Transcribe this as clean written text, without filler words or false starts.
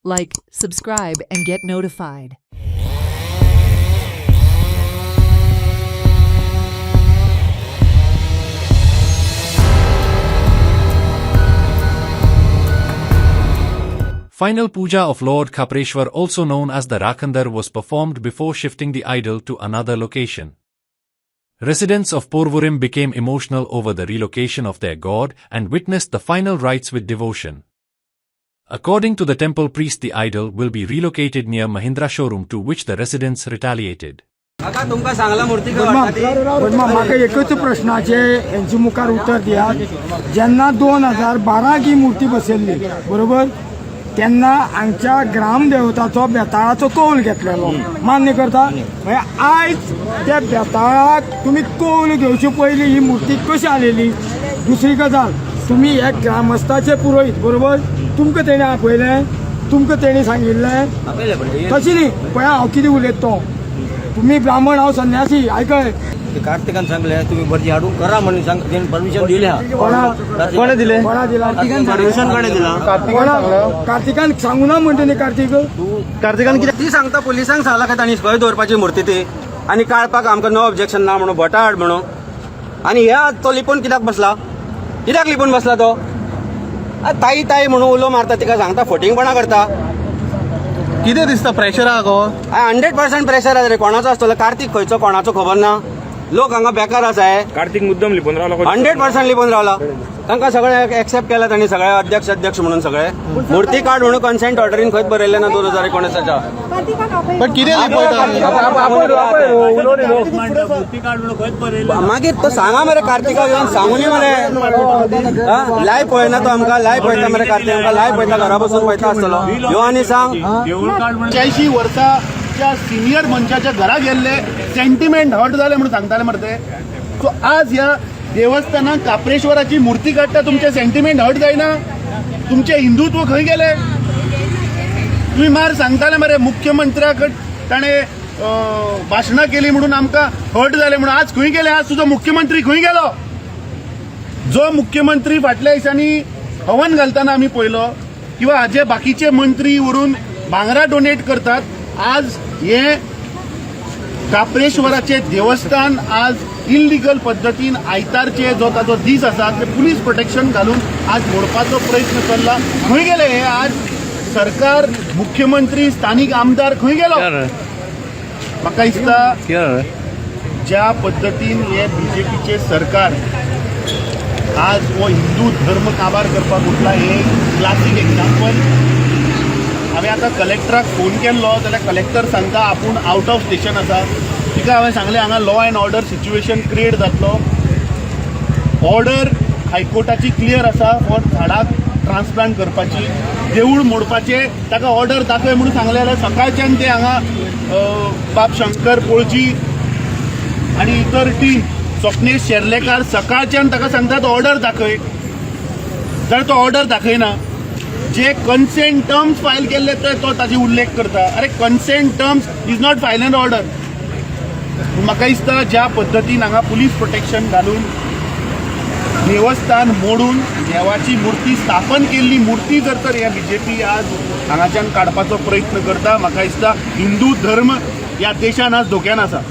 Like, subscribe, and get notified. Final puja of Lord Khapreshwar, also known as the Rakhandar, was performed before shifting the idol to another location. Residents of Porvorim became emotional over the relocation of their god and witnessed the final rites with devotion. According to the temple priest, the idol will be relocated near Mahindra showroom, to which the residents retaliated. म्हाका एकच प्रश्नाचे यांची मुखार उत्तर दियात. जेन्ना 2012 ही मूर्ती बसयल्ली बरोबर, तेन्ना हांगच्या ग्रामदेवताचो बेताळाचो कौल घेतलेलो, मान्य करता? आयज त्या बेताळाक तुमी कौल घेवचे पयलीं ही मूर्ती कशी आलेली? दुसरी गजाल, तुमी एक ग्रामस्थाचे पुरोहीत बरोबर, तुमकां तेणी आपयलें, तुमकां तेणी सांगिल्लें तशें न्ही. पळय हांव कितें उलयता, तुम्ही ब्राह्मण, हांव संन्यासी. आयकय, कार्तिकान सांगले तुम्ही भरती हाडून करा म्हणून सांग, परमिशन दिल्या. कोणा दिले? परमिशन कोणे दिला? कार्तिकान सांगू ना म्हणते न्ही. कार्तिकान किती ती सांगता, पोलिसांक सांगला काय तांणी खंय दवरपाची मूर्ती ती, आणि काळपाक आमकां नो ऑब्जेक्शन ना म्हणून भटा हाड म्हणून. आणि हे तो लिपोवन कित्याक बसला? कित्याक लिपोवन बसला तो? ताई ताई म्हणून उलो मारता, तिका सांगता फटिंगपणा करता. कितें दिसता, प्रेशर आहा गो? 100% प्रेशर आसा रे. कोणाचो आसतलो? कार्तिक खंयचो कोणाचो खबर ना. लोक हांगा बेकार आसाय. कार्तिक मुद्दम लिपोवन रावला. 100% लिपोवन रावला. तांकां सगळे एक्सेप्ट केला तांणी, सगळे अध्यक्ष म्हणून सगळे. मूर्ती कार्ड म्हणून कन्सेंट ऑर्डरीन खंयच बरयल्लें ना 2019च्या. पण कितें लिपयता? मागीर तो सांगा मरे, कार्तिका येवन सांगूनी मरे. लायव्ह पळयना तो आमकां, लायव्ह पळयता मरे कार्तिक, आमकां लायव्ह पळयता, घरा बसून पळयता आसतलो. यो आनी सांग. 80 वर्साच्या सिनियर मनशाच्या घरा गेल्ले, सेंटिमेंट हर्ट जाले म्हणून सांगताले मरे ते. सो आज ह्या देवस्थानात काप्रेश्वराची मूर्ती काडटा, तुमचे सेंटिमेंट हर्ट जायना? तुमचे हिंदुत्व खंय गेले? तुम्ही मार सांगताले मरे मुख्यमंत्र्याक ताणे भाशणां केली म्हणून आमकां हर्ट जाले म्हणून. आज खंय गेले? आज तुजो मुख्यमंत्री खंय गेलो? जो मुख्यमंत्री फाटल्या दिसांनी हवन घालताना आमी पळयलो, किंवा हाजे बाकीचे मंत्री व्हरून भांगरां डोनेट करतात. आज हे काप्रेश्वराचे देवस्थान आज इल्लिगल पद्दतीन आयतारचे जो ताचो दीस आसा ते पुलीस प्रोटेक्शन घालून आज मोडपाचो प्रयत्न चल्ला. खंय गेले हे? आज सरकार, मुख्यमंत्री, स्थानिक आमदार खंय गेलो? म्हाका दिसता ज्या पद्दतीन हे बीजेपीचे सरकार आज हो हिंदू धर्म काबार करपाक उठला, हे क्लासीक एक्झाम्पल. हांवें आतां कलेक्टराक फोन केल्लो जाल्यार कलेक्टर सांगता आपूण आउट ऑफ स्टेशन आसा. तिका हांवें सांगलें हांगा law and order situation create जातलो. ऑर्डर हायकोर्टाची क्लियर आसा फॉर झाडाक ट्रान्सप्लांट करपाची, देवूळ मोडपाचे. ताका ऑर्डर दाखय म्हणून सांगलें जाल्यार सकाळच्यान ते हांगा बाब शंकर पोळजी आनी इतर टीम, स्वप्नेश शेर्लेकार, सकाळच्यान ताका सांगतात ऑर्डर दाखय. जाल्यार तो ऑर्डर दाखयना. जे कन्सेंट टर्म्स फायल केल्ले तो ताजी उल्लेख करता. अरे consent terms is not file and order. म्हाका दिसता ज्या पद्दतीन हांगा पुलीस प्रोटेक्शन घालून देवस्थान मोडून देवाची मूर्ती स्थापन केल्ली मूर्ती जर तर ह्या बीजेपी आज हांगाच्यान काडपाचो प्रयत्न करता, म्हाका दिसता हिंदू धर्म ह्या देशान आज धोक्यान आसा.